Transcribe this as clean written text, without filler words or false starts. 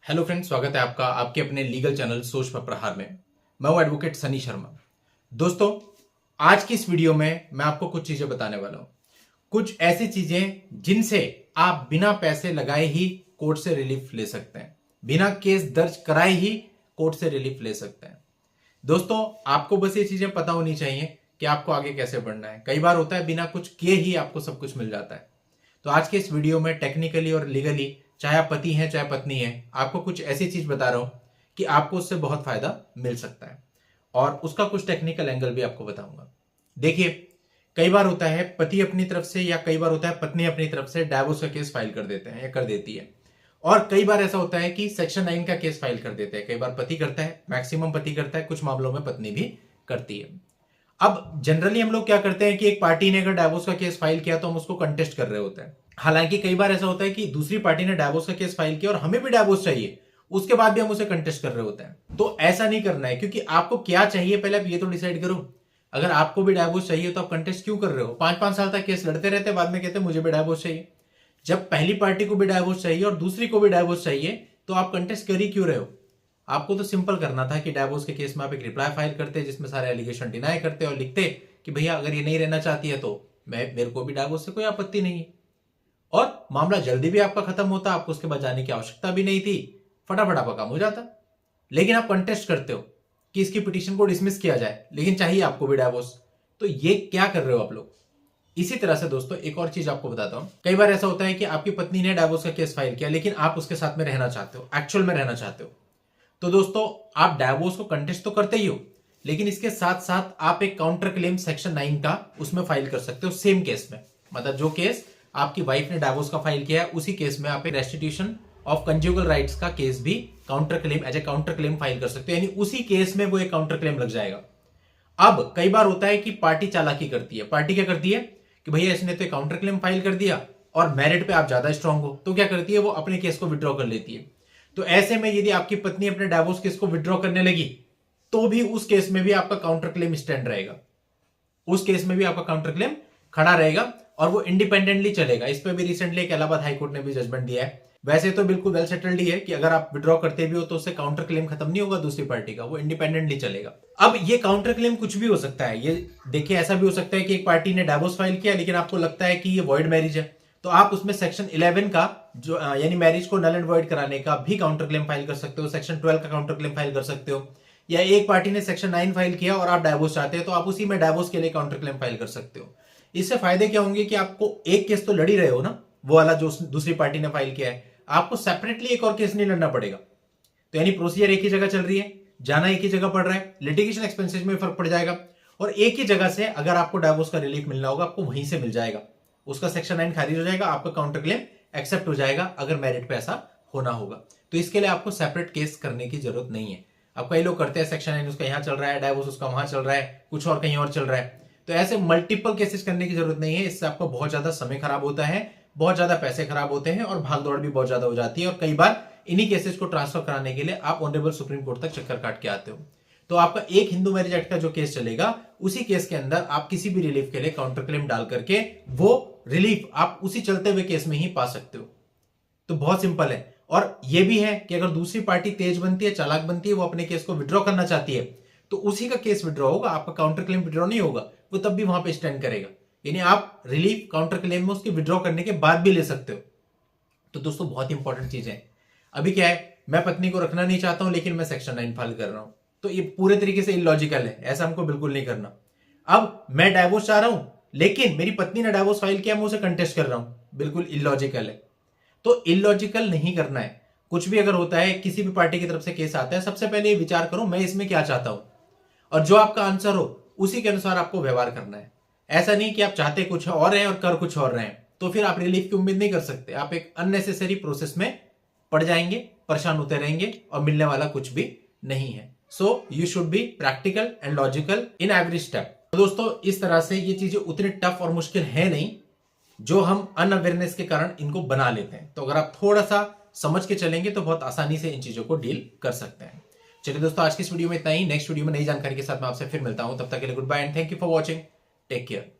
Hello friends, स्वागत है आपका आपके अपने लीगल चैनल सोच पर प्रहार में। मैं हूं एडवोकेट सनी शर्मा। दोस्तों, आज की इस वीडियो में मैं आपको कुछ चीजें बताने वाला हूं, कुछ ऐसी चीजें जिनसे आप बिना पैसे लगाए ही कोर्ट से रिलीफ ले सकते हैं, बिना केस दर्ज कराए ही कोर्ट से रिलीफ ले सकते हैं। दोस्तों, आपको बस ये चीजें पता होनी चाहिए कि आपको आगे कैसे बढ़ना है। कई बार होता है बिना कुछ किए ही आपको सब कुछ मिल जाता है। तो आज के इस वीडियो में टेक्निकली और लीगली, चाहे आप पति हैं चाहे पत्नी हैं, आपको कुछ ऐसी चीज बता रहा हूं कि आपको उससे बहुत फायदा मिल सकता है और उसका कुछ टेक्निकल एंगल भी आपको बताऊंगा। देखिए, कई बार होता है पति अपनी तरफ से या कई बार होता है पत्नी अपनी तरफ से डाइवोर्स का केस फाइल कर देते हैं या कर देती है, और कई बार ऐसा होता है कि सेक्शन 9 का केस फाइल कर देते हैं। कई बार पति करता है, मैक्सिमम पति करता है, कुछ मामलों में पत्नी भी करती है। अब जनरली हम लोग क्या करते हैं कि एक पार्टी ने अगर डाइवोर्स का केस फाइल किया तो हम उसको कंटेस्ट कर रहे होते हैं। हालांकि कई बार ऐसा होता है कि दूसरी पार्टी ने डाइवोर्स का केस फाइल किया और हमें भी डाइवोर्स चाहिए, उसके बाद भी हम उसे कंटेस्ट कर रहे होते हैं। तो ऐसा नहीं करना है, क्योंकि आपको क्या चाहिए पहले आप ये तो डिसाइड करो। अगर आपको भी डाइवोर्स चाहिए तो आप कंटेस्ट क्यों कर रहे हो? 5-5 साल तक केस लड़ते रहते, बाद में कहते मुझे भी डाइवोर्स चाहिए। जब पहली पार्टी को भी डाइवोर्स चाहिए और दूसरी को भी डाइवोर्स चाहिए तो आप कंटेस्ट कर ही क्यों रहे हो? आपको तो सिंपल करना था कि डाइवोर्स के केस में आप एक रिप्लाई फाइल करते जिसमें सारे एलिगेशन डिनाई करते और लिखते कि भैया अगर ये नहीं रहना चाहती है तो मेरे को भी डाइवोर्स से कोई आपत्ति नहीं है, और मामला जल्दी भी आपका खत्म होता, आपको उसके बाद जाने की आवश्यकता भी नहीं थी, फटाफट आपका काम हो जाता। लेकिन आप कंटेस्ट करते हो कि इसकी पिटीशन को डिसमिस किया जाए, लेकिन चाहिए आपको भी डाइवोर्स। तो ये क्या कर रहे हो आप लोग? इसी तरह से दोस्तों एक और चीज आपको बताता हूं। कई बार ऐसा होता है कि आपकी पत्नी ने डाइवोर्स का केस फाइल किया, लेकिन आप उसके साथ में रहना चाहते हो, एक्चुअल में रहना चाहते हो। तो दोस्तों, आप डाइवोर्स को कंटेस्ट तो करते ही हो, लेकिन इसके साथ साथ आप एक काउंटर क्लेम सेक्शन 9 का उसमें फाइल कर सकते हो सेम केस में। मतलब जो केस आपकी वाइफ ने डाइवोर्स का फाइल किया है, उसी केस में आप एक रेस्टिट्यूशन ऑफ कंज्यूगल राइट्स का केस भी counter claim as a counter claim file कर सकते हो, यानी उसी केस में वो एक काउंटर क्लेम लग जाएगा। अब कई बार होता है कि पार्टी चालाकी करती है। पार्टी क्या करती है कि भैया इसने तो एक काउंटर क्लेम फाइल कर दिया और मेरिट पे आप ज्यादा स्ट्रांग हो, तो क्या करती है वो अपने केस को विड्रॉ कर लेती है। तो ऐसे में यदि आपकी पत्नी अपने डाइवोर्स केस को विड्रॉ करने लगी तो भी उस केस में भी आपका काउंटर क्लेम स्टैंड रहेगा, उस केस में भी आपका काउंटर क्लेम खड़ा रहेगा और वो इंडिपेंडेंटली चलेगा। इस पे भी रिसेंटली एक इलाहाबाद हाईकोर्ट ने भी जजमेंट दिया है। वैसे तो बिल्कुल वेल सेटल्ड ही है कि अगर आप विड्रॉ करते भी हो तो उससे काउंटर क्लेम खत्म नहीं होगा दूसरी पार्टी का, वो इंडिपेंडेंटली चलेगा। अब ये काउंटर क्लेम कुछ भी हो सकता है। ये देखिए, ऐसा भी हो सकता है कि एक पार्टी ने डाइवोर्स फाइल किया लेकिन आपको लगता है कि ये वॉइड मैरिज है, तो आप उसमें सेक्शन 11 का जो यानी मैरिज को नल एंड वॉइड कराने का भी काउंटर क्लेम फाइल कर सकते हो, सेक्शन 12 का काउंटर क्लेम फाइल कर सकते हो। या एक पार्टी ने सेक्शन 9 फाइल किया और आप डाइवोर्स चाहते हैं तो आप उसी में डाइवोर्स के लिए काउंटर क्लेम फाइल कर सकते हो। इससे फायदे क्या होंगे कि आपको एक केस तो लड़ ही रहे हो ना, वो वाला जो दूसरी पार्टी ने फाइल किया है, आपको सेपरेटली एक और केस नहीं लड़ना पड़ेगा। तो यानी प्रोसीजर एक ही जगह चल रही है, जाना एक ही जगह पड़ रहा है, लिटिगेशन एक्सपेंसेस में फर्क पड़ जाएगा, और एक ही जगह से अगर आपको डाइवोर्स का रिलीफ मिलना होगा आपको वहीं से मिल जाएगा। उसका सेक्शन 9 खारिज हो जाएगा, आपका काउंटर क्लेम एक्सेप्ट हो जाएगा अगर मेरिट पे ऐसा होना होगा। तो इसके लिए आपको सेपरेट केस करने की जरूरत नहीं है। अब कई लोग करते हैं सेक्शन 9 उसका यहां चल रहा है, डाइवोर्स उसका वहां चल रहा है, कुछ और कहीं और चल रहा है। तो ऐसे मल्टीपल केसेस करने की जरूरत नहीं है। इससे आपको बहुत ज्यादा समय खराब होता है, बहुत ज्यादा पैसे खराब होते हैं और भागदौड़ भी बहुत ज्यादा हो जाती है, और कई बार इन्हीं केसेस को ट्रांसफर कराने के लिए आप ऑनरेबल सुप्रीम कोर्ट तक चक्कर काट के आते हो। तो आपका एक हिंदू मैरिज एक्ट का जो केस चलेगा, उसी केस के अंदर आप किसी भी रिलीफ के लिए काउंटर क्लेम डाल करके वो रिलीफ आप उसी चलते हुए केस में ही पा सकते हो। तो बहुत सिंपल है। और यह भी है कि अगर दूसरी पार्टी तेज बनती है, चालाक बनती है, वो अपने केस को विड्रॉ करना चाहती है, तो उसी का केस विड्रॉ होगा, आपका काउंटर क्लेम विड्रॉ नहीं होगा, वो तब भी वहां पे स्टैंड करेगा। यानी आप रिलीफ काउंटर क्लेम में उसके विड्रॉ करने के बाद भी ले सकते हो। तो दोस्तों बहुत इंपॉर्टेंट चीज है। अभी क्या है, मैं पत्नी को रखना नहीं चाहता हूं लेकिन मैं सेक्शन 9 फाइल कर रहा हूं, तो ये पूरे तरीके से इलॉजिकल है, ऐसा हमको बिल्कुल नहीं करना। अब मैं डाइवोर्स चाह रहा हूं लेकिन मेरी पत्नी ने डाइवोर्स फाइल किया, मैं उसे कंटेस्ट कर रहा हूं, बिल्कुल इलॉजिकल है। तो इलॉजिकल नहीं करना है। कुछ भी अगर होता है, किसी भी पार्टी की तरफ से केस आता है, सबसे पहले विचार करो मैं इसमें क्या चाहता हूं, और जो आपका आंसर हो उसी के अनुसार आपको व्यवहार करना है। ऐसा नहीं कि आप चाहते कुछ और हैं और कर कुछ और रहे हैं, तो फिर आप रिलीफ की उम्मीद नहीं कर सकते। आप एक अननेसेसरी प्रोसेस में पड़ जाएंगे, परेशान होते रहेंगे और मिलने वाला कुछ भी नहीं है। So you should be practical and logical in every step. दोस्तों, इस तरह से ये चीजें उतनी टफ और मुश्किल है नहीं जो हम अनअवेयरनेस के कारण इनको बना लेते हैं। तो अगर आप थोड़ा सा समझ के चलेंगे तो बहुत आसानी से इन चीजों को डील कर सकते हैं। चलिए दोस्तों, आज की इस वीडियो में इतना ही। नेक्स्ट वीडियो में नई जानकारी के साथ मैं आपसे फिर मिलता हूं। तब तक के लिए good bye and thank you for watching. Take care.